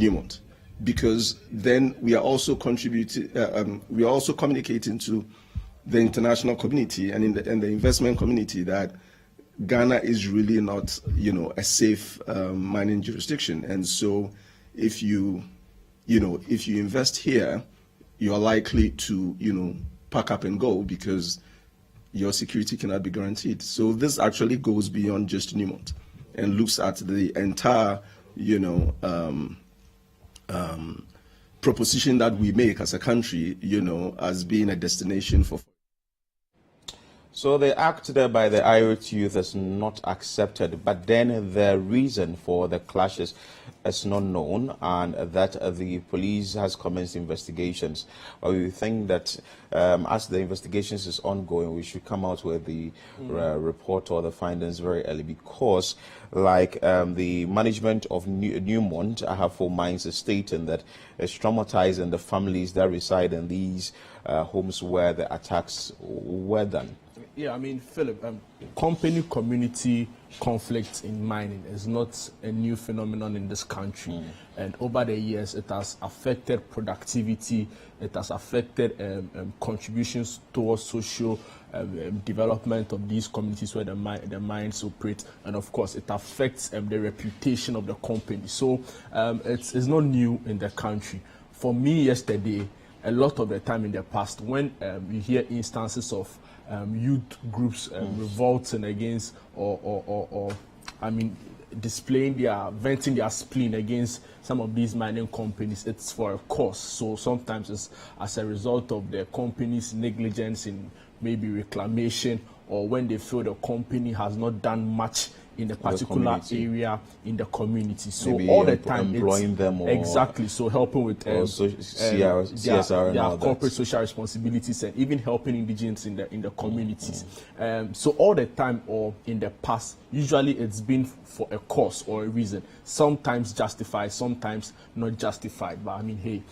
Newmont, because then we are also contributing, we are also communicating to the international community and the investment community that Ghana is really not, a safe mining jurisdiction. And so if you invest here, you're likely to, pack up and go because your security cannot be guaranteed. So this actually goes beyond just Newmont and looks at the entire, proposition that we make as a country, as being a destination for. So the act there by the IRIT youth is not accepted, but then the reason for the clashes is not known, and that the police has commenced investigations. But we think that as the investigations is ongoing, we should come out with the report or the findings very early, because like the management of Newmont, I have 4 mines, is stating that it's traumatizing the families that reside in these homes where the attacks were done. Yeah, I mean, Philip, company community conflict in mining is not a new phenomenon in this country. And over the years, it has affected productivity, it has affected contributions towards social development of these communities where the mines operate. And of course, it affects the reputation of the company. So it's not new in the country. For me, yesterday, a lot of the time in the past, when you hear instances of youth groups revolting against or venting their spleen against some of these mining companies, it's for a cause. So sometimes it's as a result of the company's negligence in maybe reclamation, or when they feel the company has not done much in a particular area in the community. So maybe all the time employing them, or exactly, so helping with CSR and all corporate social responsibilities, and even helping indigenous in the communities. So all the time, or in the past, usually it's been for a cause or a reason, sometimes justified, sometimes not justified. But I mean, hey,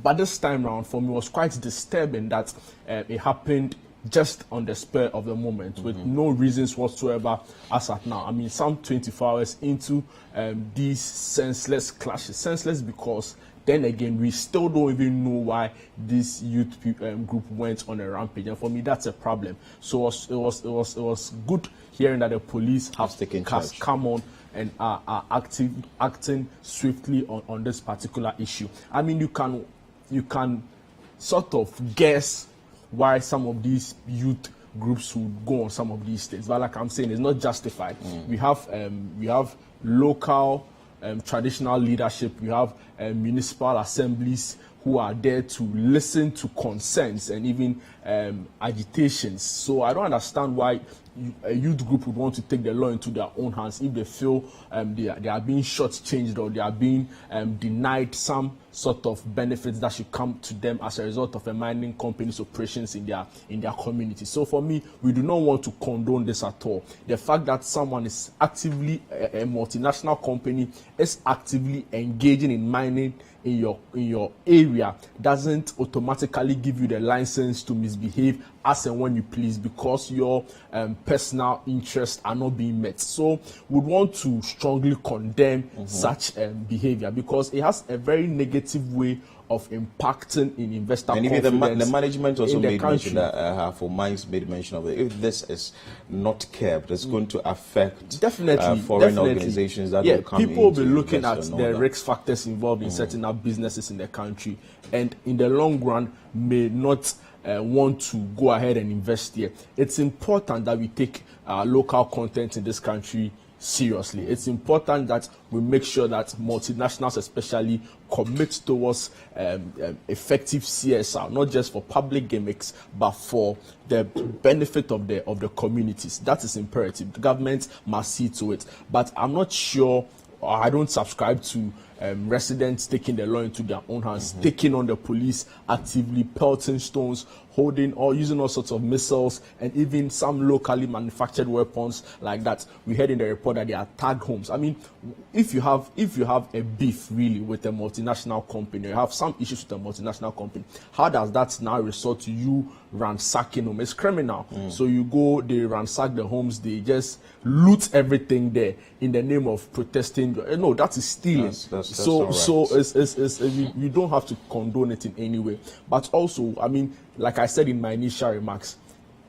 but this time around for me was quite disturbing that it happened just on the spur of the moment, with no reasons whatsoever as at now. I mean, some 24 hours into these senseless clashes. Senseless because then again, we still don't even know why this youth group went on a rampage, and for me, that's a problem. So it was good hearing that the police has come on and are acting swiftly on this particular issue. I mean, you can sort of guess why some of these youth groups would go on some of these things, but like I'm saying, it's not justified. We have local traditional leadership, we have municipal assemblies who are there to listen to concerns and even agitations. So I don't understand why a youth group would want to take the law into their own hands if they feel they are being shortchanged, or they are being denied some sort of benefits that should come to them as a result of a mining company's operations in their community. So for me, we do not want to condone this at all. The fact that someone is actively, a multinational company is actively engaging in mining in your area doesn't automatically give you the license to misbehave as and when you please, because your personal interests are not being met. So we want to strongly condemn such behavior, because it has a very negative way of impacting in investor confidence. And even the management also made mention that for mines made mention of it. If this is not kept, it's going to affect foreign organizations that will come. People will be looking at the risk factors involved in setting up businesses in the country, and in the long run may not want to go ahead and invest here. It's important that we take local content in this country seriously. It's important that we make sure that multinationals especially commit towards effective CSR, not just for public gimmicks, but for the benefit of the communities. That is imperative. The government must see to it. But I'm not sure, or I don't subscribe to residents taking the law into their own hands, taking on the police actively, pelting stones, holding or using all sorts of missiles, and even some locally manufactured weapons like that. We heard in the report that they attacked homes. I mean, if you have a beef really with a multinational company, you have some issues with a multinational company, how does that now resort to you ransacking them? It's criminal. So you go, they ransack the homes, they just loot everything there in the name of protesting. No, that is stealing. So you don't have to condone it in any way. But also, I mean, like I said in my initial remarks,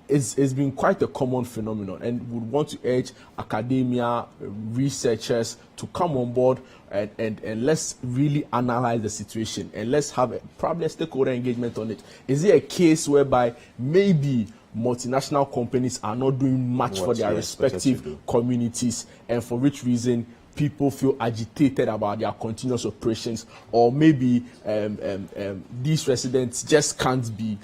it's been quite a common phenomenon, and would want to urge academia, researchers to come on board and let's really analyze the situation, and let's have probably a stakeholder engagement on it. Is it a case whereby maybe multinational companies are not doing much for their respective communities, and for which reason people feel agitated about their continuous operations, or maybe these residents just can't be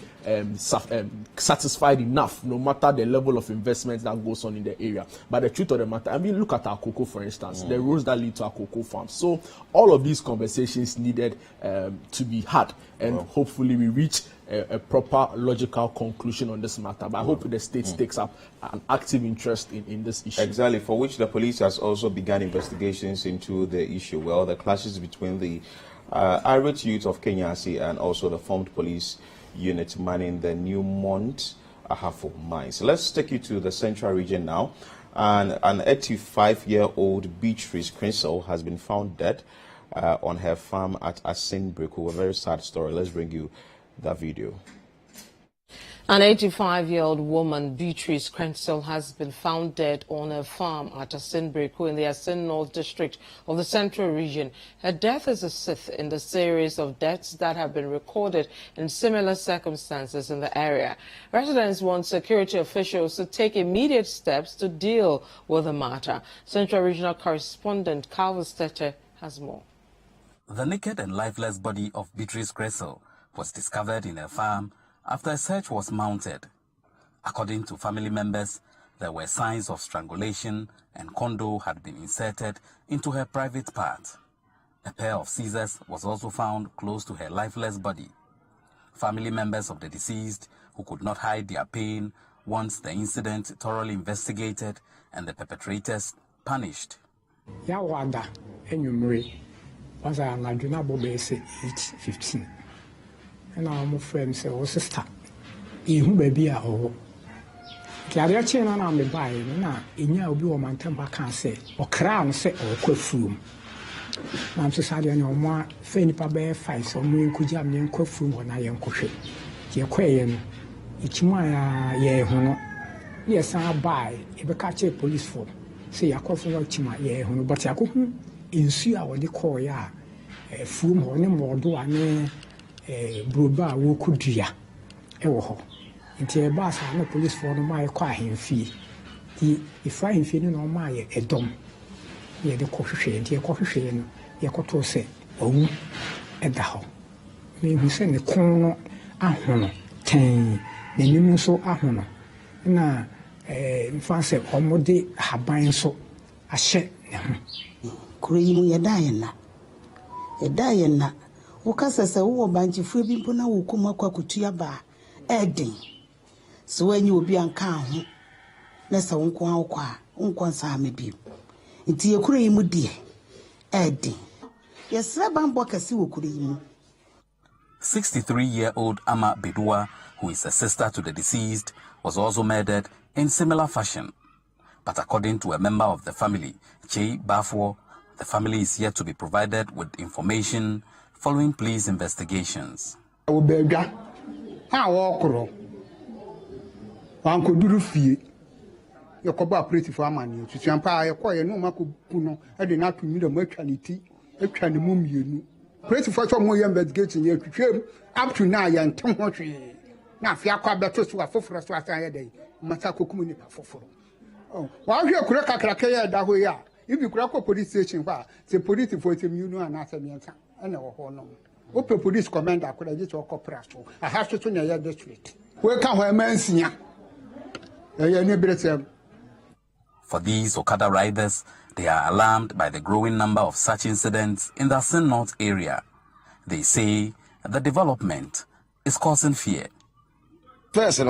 satisfied enough, no matter the level of investment that goes on in the area. But the truth of the matter, I mean, look at our cocoa, for instance, the roads that lead to our cocoa farms. So all of these conversations needed to be had, and hopefully we reach a proper logical conclusion on this matter. But I hope the state takes up an active interest in this issue. Exactly, for which the police has also begun investigations into the issue. Well, the clashes between the irate youth of Kenyasi and also the formed police unit manning the Newmont Ahafo mines. Let's take you to the central region now. And an 85-year-old Beatrice Crinsel has been found dead on her farm at Assin Breku. A very sad story. Let's bring you that video. An 85-year-old woman, Beatrice Crinsel, has been found dead on her farm at Assin Breku in the Assin North district of the Central Region. Her death is a sixth in the series of deaths that have been recorded in similar circumstances in the area. Residents want security officials to take immediate steps to deal with the matter. Central Regional correspondent Calvin Stetter has more. The naked and lifeless body of Beatrice Crinsel was discovered in her farm after a search was mounted. According to family members, there were signs of strangulation and condo had been inserted into her private part. A pair of scissors was also found close to her lifeless body. Family members of the deceased, who could not hide their pain, want the incident thoroughly investigated and the perpetrators punished. Yawada enyumre was an adjuna bobese 8:15. And our friends say, "Oh, sister, you baby are all." Carrier chain on the buy, na in your woman temper can say, or crown say, or quit room. Mam society and your ma, Fenipa bear fights or moon could jam in quit room when I am cooked. Your quayin, it's my ye hono. Yes, I buy if a catch a police form. Say, I call for what my ye hono, but I couldn't ensue our decor ya. A foom or no more do I Bruba Wokudia, Ewo. Into a bass, no police for the my quiet fee. If I am feeling on my a dom, ye the coffee shade, ye coffee shade, ye coto say, oh, at the hall. Me who send the corner, ahono, ten, the new so ahono. Na, fancy, omode, habain so, a shed. Cream, ye dying. A dying. Ukasa se wo banji fu bi mpona wo kuma kwa kutua ba eden so anyi obi anka ho na se wonko akwa wonko sa me bi nti ekura yi mu die eden yesra bambo kase wo kura yi mu. 63-year-old Ama Bedua, who is a sister to the deceased, was also murdered in similar fashion. But according to a member of the family, Chei Bafo, the family is yet to be provided with information following police investigations. Obega, how okro. Uncle Durufi, your coba pretty for money. To champa, acquire no Mako Puno, I did not to meet a merchanity, a kind of mum you. Pretty for some more investigating you to shame up to now and Tomochi. Now, Fiaqua better to a for us last day, Masako community for. Oh, while you're correct, I can't that way. If you crack a police station, the police for the union and answer me. I know no. Open police commander could I just walk up press. I have to turn your district. Where can I mention? For these Okada riders, they are alarmed by the growing number of such incidents in the Assin North area. They say the development is causing fear. First,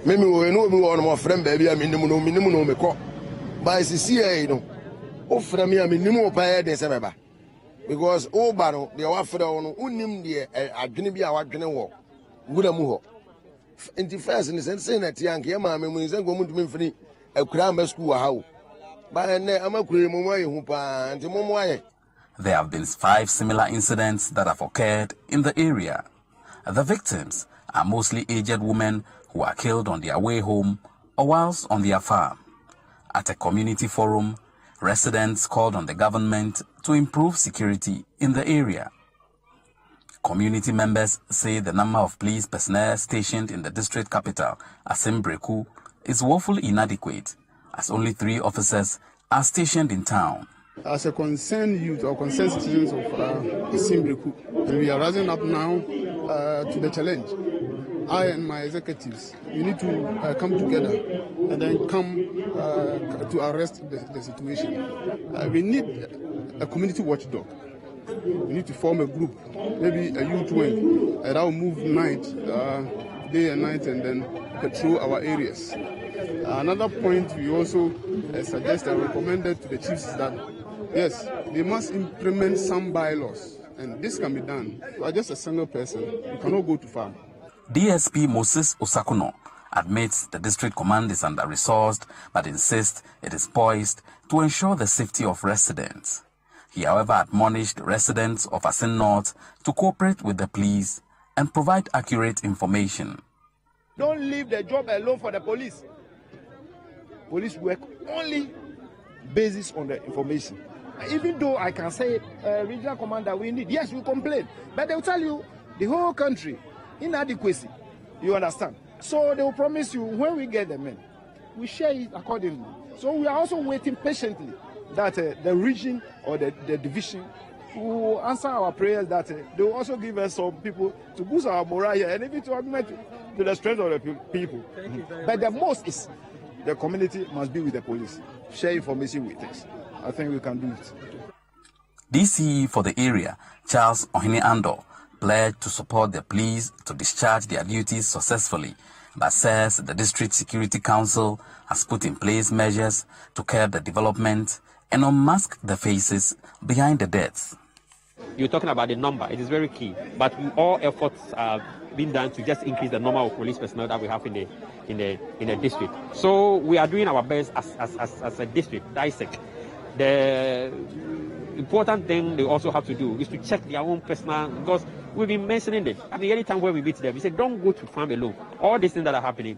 maybe we know we want more friend baby. I mean, no me call. But it's CIA, no. Oh, friend me, I mean, no pay than Semeba. Because Obano, the offer on Unim, the Adjunibia, Adjunio walk. Woodamuho. In the first, in the sense that young Yama, when he's going to be free, a grammar school, how. But I'm a cream away, Hoopa, and Momoy. There have been 5 similar incidents that have occurred in the area. The victims are mostly aged women who are killed on their way home or whilst on their farm. At a community forum, residents called on the government to improve security in the area. Community members say the number of police personnel stationed in the district capital, Assin Breku, is woefully inadequate, as only 3 officers are stationed in town. As a concerned youth or concerned citizens of Assin Breku, and we are rising up now to the challenge. I and my executives, we need to come together and then come to arrest the situation. We need a community watchdog. We need to form a group, maybe a youth wing, that will move day and night, and then patrol our areas. Another point we also suggest and recommended to the chiefs is that, yes, they must implement some bylaws, and this can be done. You are just a single person, you cannot go to farm. DSP Moses Osakuno admits the district command is under-resourced, but insists it is poised to ensure the safety of residents. He, however, admonished residents of Assin North to cooperate with the police and provide accurate information. Don't leave the job alone for the police. Police work only basis on the information. Even though I can say, regional commander, we need, yes, we complain, but they'll tell you the whole country, inadequacy, you understand? So they will promise you, when we get the men, we share it accordingly. So we are also waiting patiently that the region or the division will answer our prayers, that they will also give us some people to boost our morale here and even to augment to the strength of the people. But the most is the community must be with the police, share information with us. I think we can do it. DCE for the area, Charles Ohene Ando, pledged to support the police to discharge their duties successfully, but says the District Security Council has put in place measures to curb the development and unmask the faces behind the deaths. You're talking about the number, it is very key, but all efforts are being done to just increase the number of police personnel that we have in the district. So we are doing our best as a district, dissect. The important thing they also have to do is to check their own personal, because we've been mentioning it. I mean, any time when we meet them, we say, don't go to farm alone. All these things that are happening.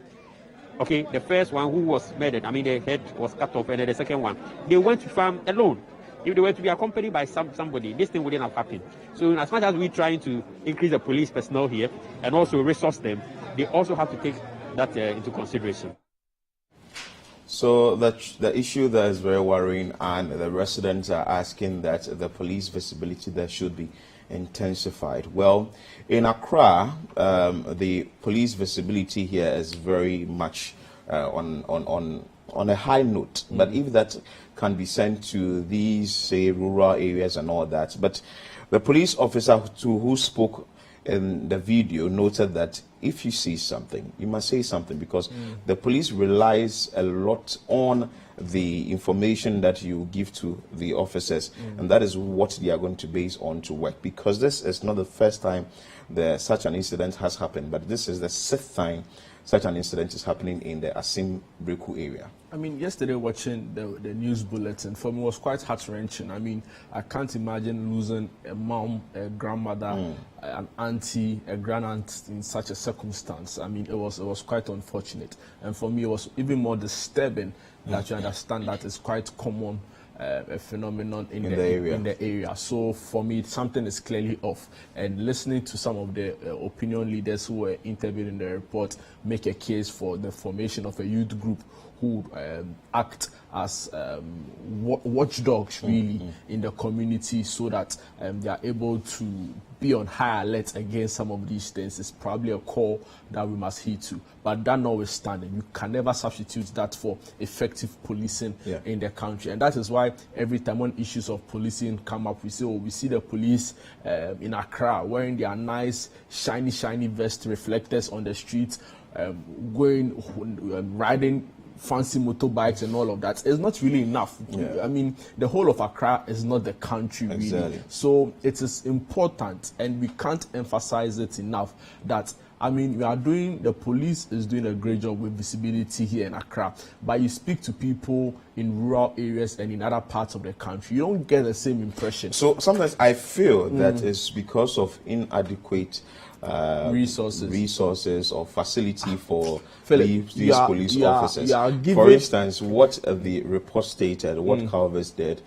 Okay, the first one who was murdered, I mean, the head was cut off, and then the second one, they went to farm alone. If they were to be accompanied by somebody, this thing wouldn't have happened. So as much as we're trying to increase the police personnel here and also resource them, they also have to take that into consideration. So the issue there is very worrying, and the residents are asking that the police visibility there should be intensified. Well, in Accra, the police visibility here is very much on a high note. But if that can be sent to these, say, rural areas and all that. But the police officer who spoke in the video noted that if you see something, you must say something, because the police relies a lot on the information that you give to the officers, and that is what they are going to base on to work, because this is not the first time such an incident has happened, but this is the 6th time such an incident is happening in the Assin Breku area. I mean, yesterday watching the news bulletin, for me, was quite heart-wrenching. I mean, I can't imagine losing a mom, a grandmother, an auntie, a grand-aunt in such a circumstance. I mean, it was quite unfortunate. And for me, it was even more disturbing that you understand that it's quite common a phenomenon in the area. So for me, something is clearly off. And listening to some of the opinion leaders who were interviewed in the report make a case for the formation of a youth group who act as watchdogs really in the community, so that they are able to be on high alert against some of these things. It's probably a call that we must heed to. But that notwithstanding, you can never substitute that for effective policing in the country. And that is why every time when issues of policing come up, we say, oh, we see the police in Accra wearing their nice, shiny vest reflectors on the streets, riding fancy motorbikes and all of that. It's not really enough. I mean, the whole of Accra is not the country really. So it is important, and we can't emphasize it enough, that I mean, the police is doing a great job with visibility here in Accra, but you speak to people in rural areas and in other parts of the country, you don't get the same impression. So sometimes I feel that it's because of inadequate resources or facility for these police officers. For instance, what the report stated, what Calvis did,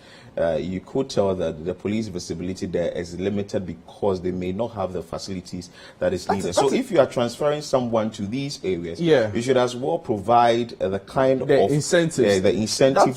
you could tell that the police visibility there is limited because they may not have the facilities that is needed. So if you are transferring someone to these areas, you should as well provide the kind of incentives, the incentive,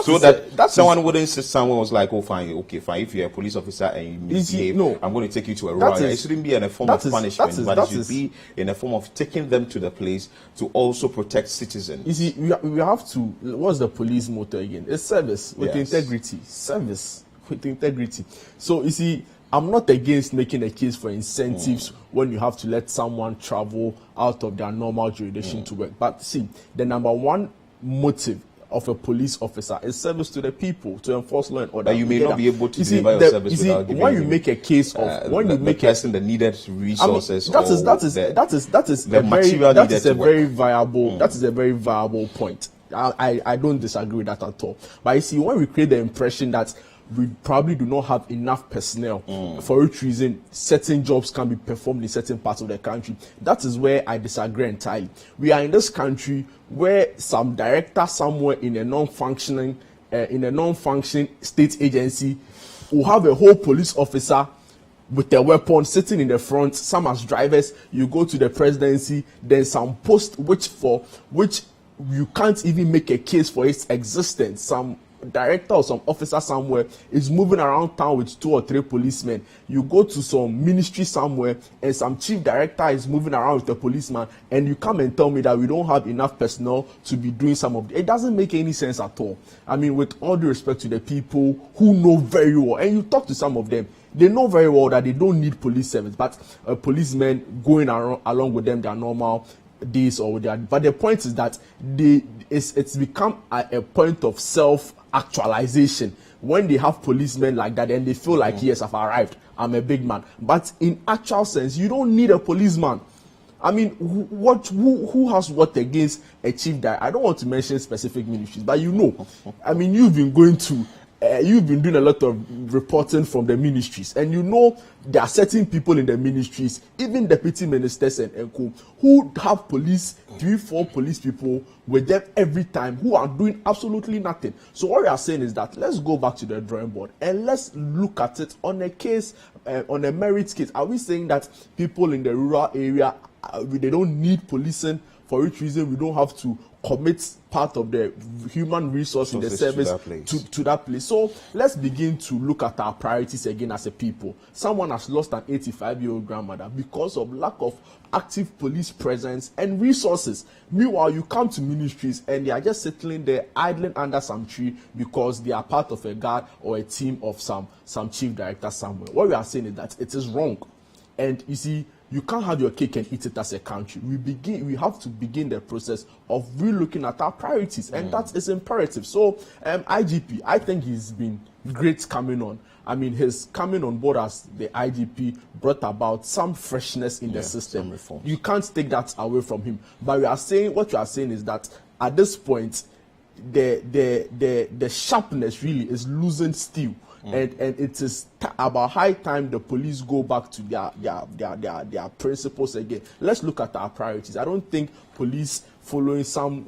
so that someone wouldn't sit somewhere was like, oh fine, okay, fine. If you're a police officer and you misbehave, I'm going to take you to a rural area. It shouldn't be in a form of punishment, but it should be in a form of taking them to the place to also protect citizens. You see, we have to. What's the police motto again? It's service with integrity. Service with integrity. So you see, I'm not against making a case for incentives when you have to let someone travel out of their normal jurisdiction to work. But see, the number one motive of a police officer is service to the people, to enforce law and order. But you may not be able to deliver your service without giving when you make a case of when you make the person the needed resources. That is a very viable point. I don't disagree with that at all. But you see, when we create the impression that we probably do not have enough personnel for which reason certain jobs can be performed in certain parts of the country, that is where I disagree entirely. We are in this country where some director somewhere in a non-functioning state agency will have a whole police officer with a weapon sitting in the front, some as drivers. You go to the presidency, then some post which you can't even make a case for its existence. Some director or some officer somewhere is moving around town with 2 or 3 policemen. You go to some ministry somewhere and some chief director is moving around with a policeman, and you come and tell me that we don't have enough personnel to be doing some of it. It doesn't make any sense at all. I mean, with all due respect to the people who know very well, and you talk to some of them, they know very well that they don't need police service, but policemen going along with them their normal days or with their. But the point is that it's become a point of self-actualization when they have policemen like that, and they feel like, yes, I've arrived, I'm a big man. But in actual sense, you don't need a policeman. I mean, who has what against a chief director? I don't want to mention specific ministries, but you know, I mean, you've been doing a lot of reporting from the ministries, and you know there are certain people in the ministries, even deputy ministers and co, who have 3-4 police people with them every time, who are doing absolutely nothing. So what we are saying is that let's go back to the drawing board and let's look at it on a case, on a merit case. Are we saying that people in the rural area, they don't need policing, for which reason we don't have to commit part of the human resource in the service to that place? So let's begin to look at our priorities again as a people. Someone has lost an 85-year-old grandmother because of lack of active police presence and resources. Meanwhile, you come to ministries and they are just settling there, idling under some tree because they are part of a guard or a team of some chief director somewhere. What we are saying is that it is wrong. And you see, you can't have your cake and eat it as a country. We have to begin the process of relooking at our priorities, and that is imperative. So, IGP, I think he's been great coming on. I mean, his coming on board as the IGP brought about some freshness in the system. You can't take that away from him. But what you are saying is that at this point, the sharpness really is losing steam. And it is about high time the police go back to their principles again. Let's look at our priorities. I don't think police following some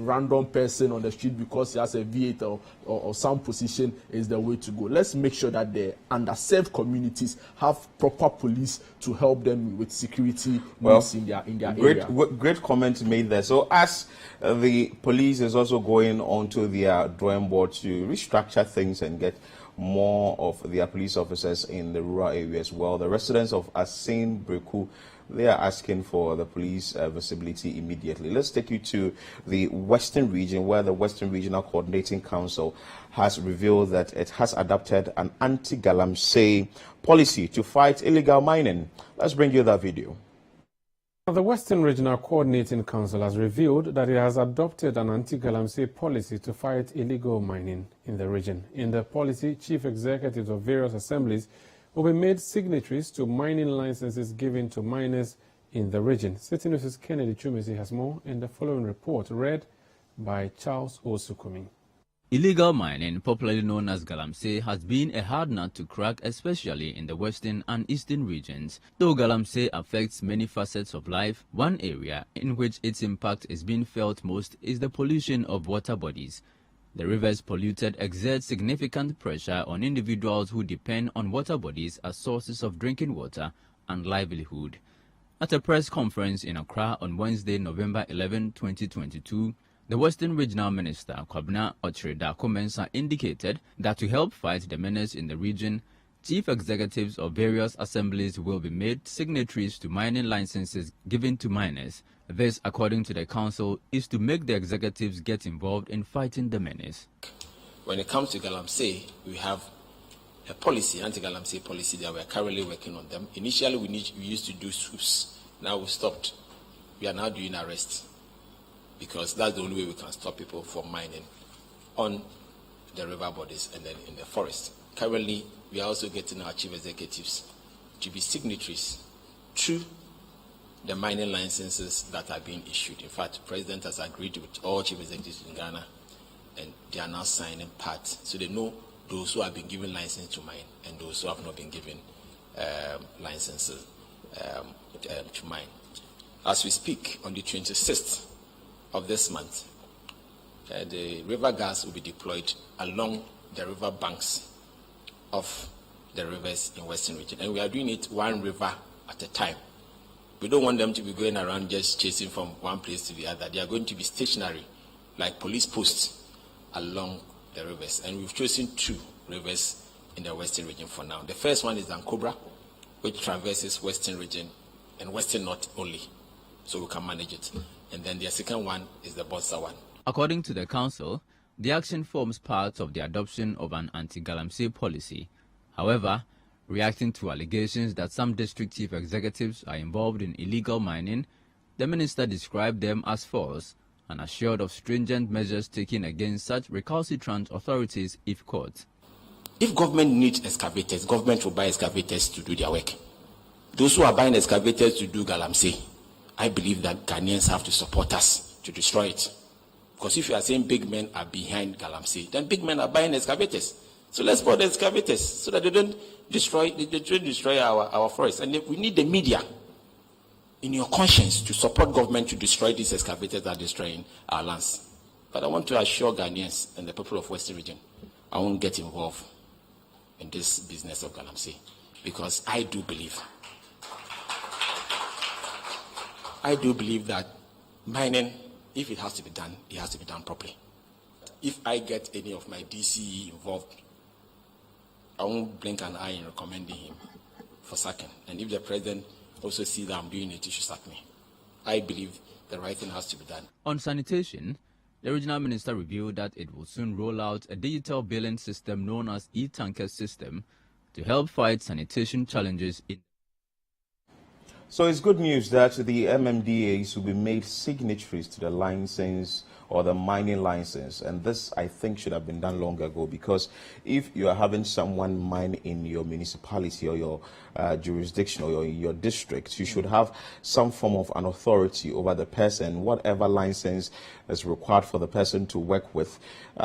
random person on the street because he has a V8 or some position is the way to go. Let's make sure that the underserved communities have proper police to help them with security needs in their area. Great comment made there. So as the police is also going onto their drawing board to restructure things and get more of their police officers in the rural areas, well, the residents of Assin Breku, they are asking for the police visibility immediately. Let's take you to the Western region, where the Western Regional Coordinating Council has revealed that it has adopted an anti-galamsey policy to fight illegal mining. Let's bring you that video. The Western Regional Coordinating Council has revealed that it has adopted an anti-galamsey policy to fight illegal mining in the region. In the policy, chief executives of various assemblies will be made signatories to mining licenses given to miners in the region. City News' Kennedy Chumesi has more in the following report, read by Charles Osukumi. Illegal mining, popularly known as galamsey, has been a hard nut to crack, especially in the western and eastern regions. Though galamsey affects many facets of life, one area in which its impact is being felt most is the pollution of water bodies. The rivers polluted exert significant pressure on individuals who depend on water bodies as sources of drinking water and livelihood. At a press conference in Accra on Wednesday, November 11, 2022, the Western Regional Minister, Kwabena Okyere-Darko-Mensah, indicated that to help fight the menace in the region, chief executives of various assemblies will be made signatories to mining licenses given to miners. This, according to the council, is to make the executives get involved in fighting the menace. When it comes to galamsey, we have a policy, anti-galamsey policy, that we are currently working on them. Initially, we used to do swoops. Now we've stopped. We are now doing arrests, because that's the only way we can stop people from mining on the river bodies and then in the forest. Currently, we are also getting our chief executives to be signatories to the mining licenses that are being issued. In fact, the president has agreed with all chief executives in Ghana, and they are now signing part. So they know those who have been given license to mine and those who have not been given licenses to mine. As we speak, on the 26th of this month, the river gas will be deployed along the river banks of the rivers in Western Region, and we are doing it one river at a time. We don't want them to be going around just chasing from one place to the other. They are going to be stationary, like police posts along the rivers, and we've chosen 2 rivers in the Western Region for now. The first one is Ankobra, which traverses Western Region and Western North only, so we can manage it. And then the second one is the Bossa one. According to the council, the action forms part of the adoption of an anti-galamsey policy. However, reacting to allegations that some district chief executives are involved in illegal mining, the minister described them as false and assured of stringent measures taken against such recalcitrant authorities if caught. If government needs excavators, government will buy excavators to do their work. Those who are buying excavators to do galamsey, I believe that Ghanaians have to support us to destroy it. Because if you are saying big men are behind galamsey, then big men are buying excavators. So let's buy the excavators so that they don't destroy our forests. And we need the media in your conscience to support government to destroy these excavators that are destroying our lands. But I want to assure Ghanaians and the people of Western Region, I won't get involved in this business of galamsey, because I do believe that mining, if it has to be done, it has to be done properly. If I get any of my DCE involved, I won't blink an eye in recommending him for sacking. And if the president also sees that I'm doing it, he should sack me. I believe the right thing has to be done. On sanitation, the regional minister revealed that it will soon roll out a digital billing system known as e-tanker system to help fight sanitation challenges in. So it's good news that the MMDAs will be made signatories to the license or the mining license, and this I think should have been done long ago, because if you are having someone mine in your municipality or your jurisdiction or your district, you should have some form of an authority over the person. Whatever license is required for the person to work with,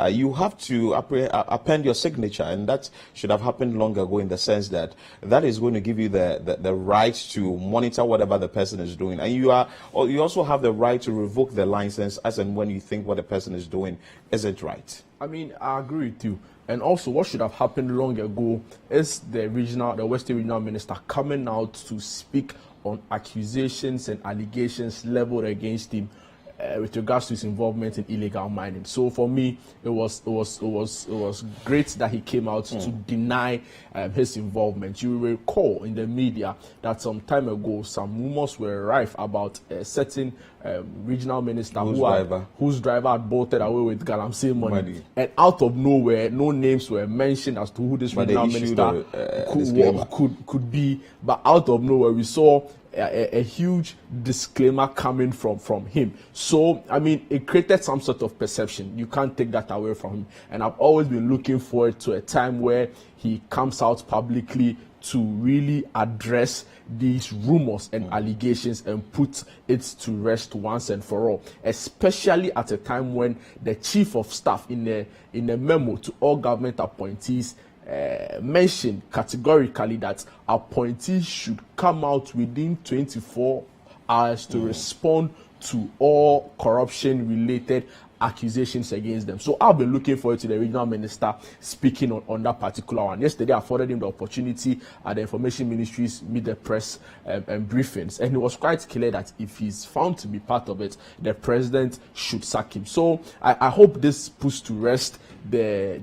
you have to append your signature, and that should have happened long ago, in the sense that that is going to give you the right to monitor whatever the person is doing, and you also have the right to revoke the license as and when you think what the person is doing isn't right. I mean, I agree with you. And also, what should have happened long ago is the Western Regional Minister coming out to speak on accusations and allegations leveled against him with regards to his involvement in illegal mining. So for me, it was great that he came out to deny his involvement. You will recall in the media that some time ago, some rumors were rife about a certain regional minister whose driver had bolted away with galamsey money. And out of nowhere, no names were mentioned as to who this regional minister could be. But out of nowhere, we saw a huge disclaimer coming from him. So, I mean, it created some sort of perception. You can't take that away from him. And I've always been looking forward to a time where he comes out publicly to really address these rumors and allegations and put it to rest once and for all, especially at a time when the chief of staff in a memo to all government appointees mentioned categorically that appointees should come out within 24 hours to respond to all corruption-related accusations against them. So I'll be looking forward to the regional minister speaking on that particular one. Yesterday, I afforded him the opportunity at the information ministry's meet the press and briefings, and it was quite clear that if he's found to be part of it, the president should sack him. So I hope this puts to rest the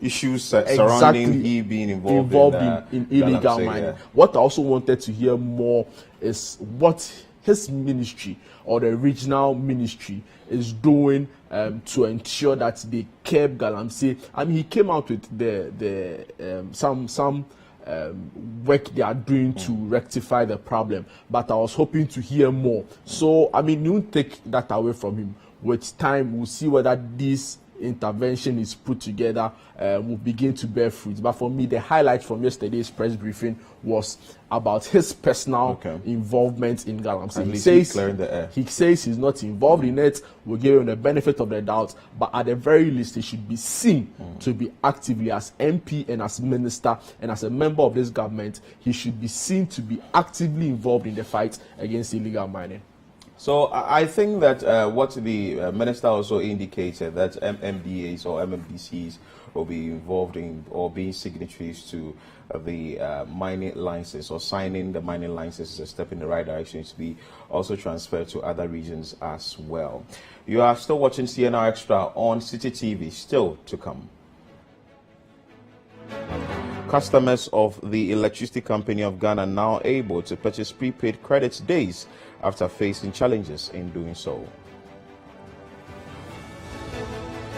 issues surrounding he being involved in illegal mining. Yeah. What I also wanted to hear more is what his ministry or the regional ministry is doing to ensure that they curb Galamsey. I mean, he came out with some work they are doing to rectify the problem, but I was hoping to hear more. So, I mean, you won't take that away from him. With time, we'll see whether this intervention is put together, will begin to bear fruit. But for me, the highlight from yesterday's press briefing was about his personal involvement in Galamsey. He says he's not involved in it. We'll give him the benefit of the doubt, but at the very least, he should be seen to be actively, as MP and as minister and as a member of this government, he should be seen to be actively involved in the fight against illegal mining. So I think that what the minister also indicated, that MMDAs or MMDCs will be involved in or being signatories to the mining license, or signing the mining license is a step in the right direction to be also transferred to other regions as well. You are still watching CNR Extra on City TV, still to come. Customers of the Electricity Company of Ghana are now able to purchase prepaid credits days after facing challenges in doing so.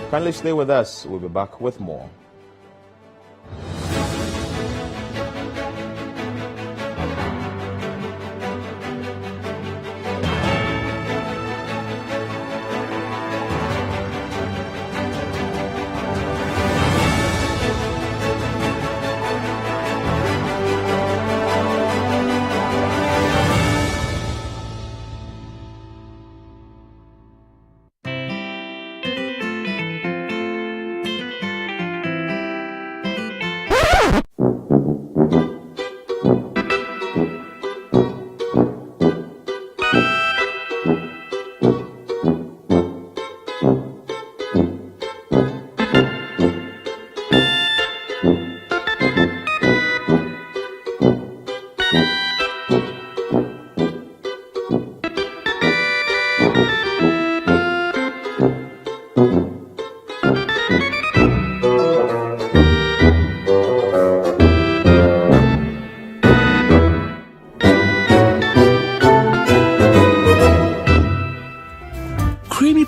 Kindly stay with us. We'll be back with more.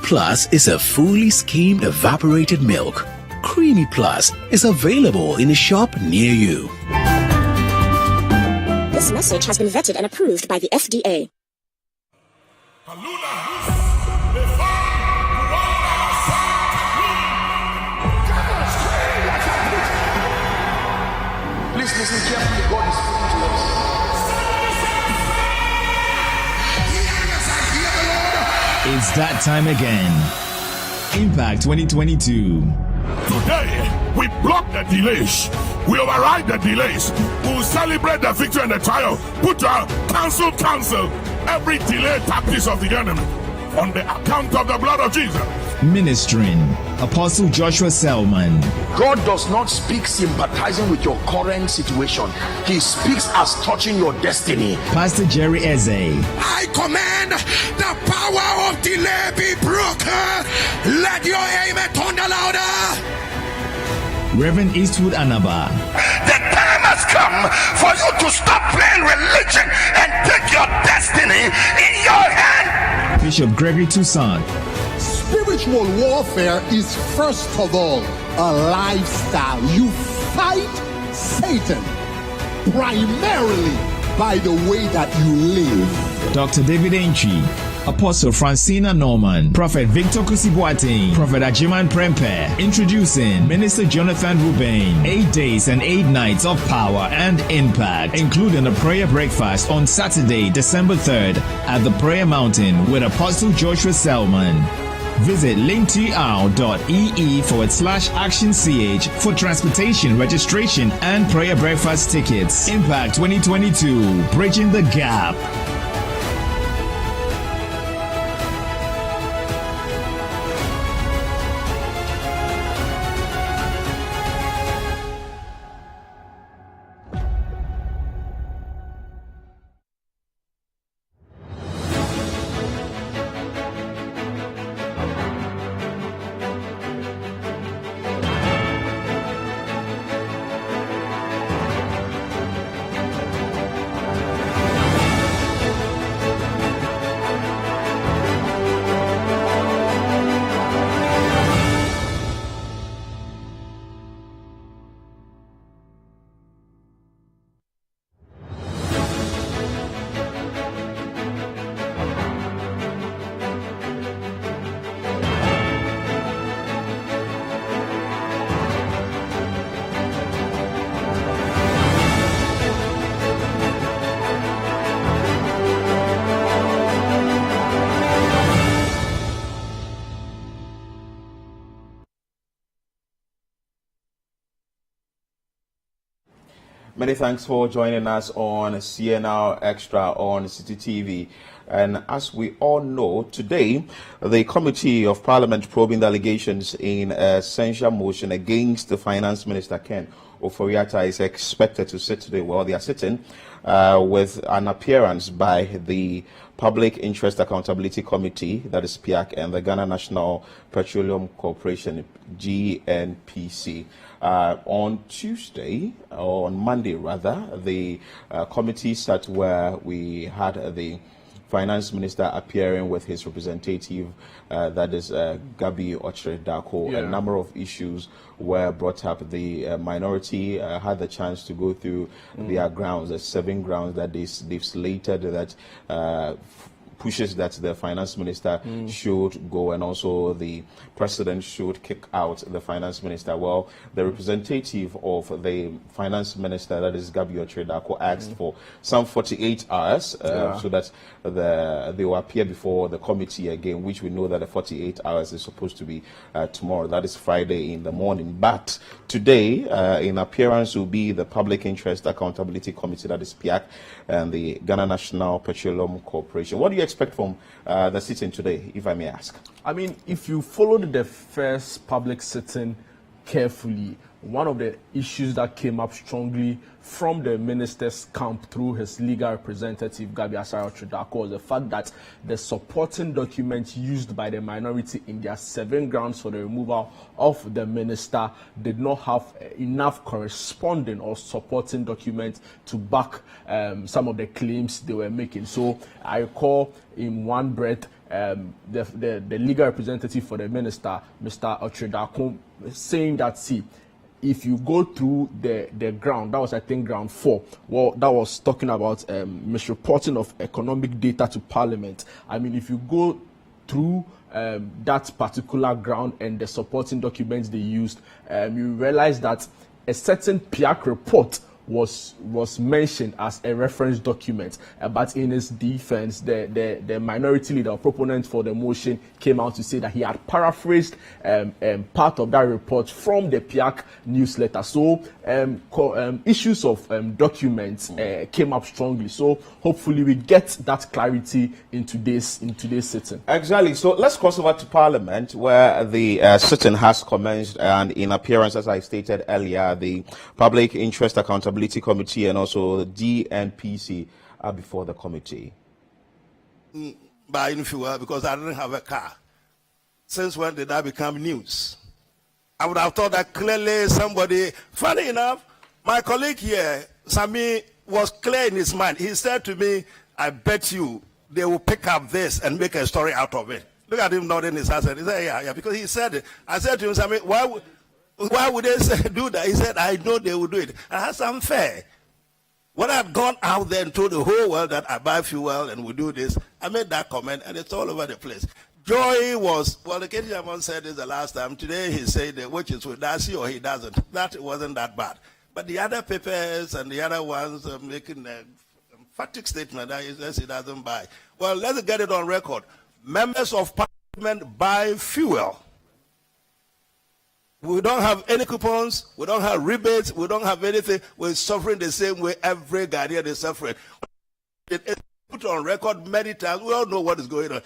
Plus is a fully skimmed evaporated milk. Creamy Plus is available in a shop near you. This message has been vetted and approved by the FDA. Please listen carefully. God is speaking to us. It's that time again. Impact 2022. Today, we block the delays. We override the delays. We will celebrate the victory and the triumph. Put down, cancel every delay tactics of the enemy on the account of the blood of Jesus. Ministering Apostle Joshua Selman. God does not speak sympathizing with your current situation. He speaks as touching your destiny. Pastor Jerry Eze. I command the power of delay be broken. Let your amen thunder louder. Reverend Eastwood Anaba. The time has come for you to stop playing religion and take your destiny in your hand. Bishop Gregory Toussaint. Spiritual warfare is first of all a lifestyle. You fight Satan primarily by the way that you live. Dr. David Entry. Apostle Francina Norman, Prophet Victor Kusibuating, Prophet Ajiman Prempe. Introducing Minister Jonathan Rubain. 8 days and 8 nights of power and impact, including a prayer breakfast on Saturday, December 3rd at the Prayer Mountain with Apostle Joshua Selman. Visit linktr.ee/actionch for transportation, registration, and prayer breakfast tickets. Impact 2022, Bridging the Gap. Many thanks for joining us on CNR Extra on City TV. And as we all know, today, the Committee of Parliament probing the allegations in a censure motion against the Finance Minister, Ken Ofori-Atta, is expected to sit today. Well, they are sitting with an appearance by the Public Interest Accountability Committee, that is PIAC, and the Ghana National Petroleum Corporation, GNPC. On Tuesday, or on Monday rather, the committee sat where we had the Finance Minister appearing with his representative, that is Gabi Ochre-Darko. A number of issues were brought up. The minority had the chance to go through their grounds, the 7 grounds that they've slated that pushes that the Finance Minister should go, and also the President should kick out the Finance Minister. Well, the representative of the Finance Minister, that is Gabi Ochre-Darko, asked for some 48 hours so that they will appear before the committee again, which we know that the 48 hours is supposed to be tomorrow. That is Friday in the morning. But today, in appearance will be the Public Interest Accountability Committee, that is PIAC, and the Ghana National Petroleum Corporation. What do you expect from the sitting today, if I may ask? I mean, if you followed the first public sitting carefully, one of the issues that came up strongly from the minister's camp through his legal representative, Gabi Ochre-Darko, was the fact that the supporting documents used by the minority in their 7 grounds for the removal of the minister did not have enough corresponding or supporting documents to back some of the claims they were making. So I recall in one breath the legal representative for the minister, Mr. Ochre-Darko, saying that, see, if you go through the ground, that was, I think, ground 4, well, that was talking about misreporting of economic data to Parliament. I mean, if you go through that particular ground and the supporting documents they used, you realize that a certain PIAC report was mentioned as a reference document, but in his defense, the minority leader or proponent for the motion came out to say that he had paraphrased part of that report from the PIAC newsletter. So issues of documents came up strongly. So hopefully we get that clarity in today's sitting. Exactly. So let's cross over to Parliament, where the sitting has commenced, and in appearance, as I stated earlier, the Public Interest Accountability Committee and also the GNPC are before the committee. Because I didn't have a car. Since when did that become news? I would have thought that clearly somebody, funny enough, my colleague here, Sami, was clear in his mind. He said to me, I bet you they will pick up this and make a story out of it. Look at him nodding his head. He said, yeah, because he said it. I said to him, Sami, why would they do that? He said, I know they will do it. And that's unfair. When I had gone out there and told the whole world that I buy fuel and we do this, I made that comment and it's all over the place. Joy was, well, the Kenyan said this the last time. Today he said that which is with Darcy or he doesn't. That wasn't that bad. But the other papers and the other ones are making a emphatic statement that he says he doesn't buy. Well, let's get it on record. Members of Parliament buy fuel. We don't have any coupons, we don't have rebates, we don't have anything. We're suffering the same way every Ghanaian is suffering. It's put on record many times. We all know what is going on.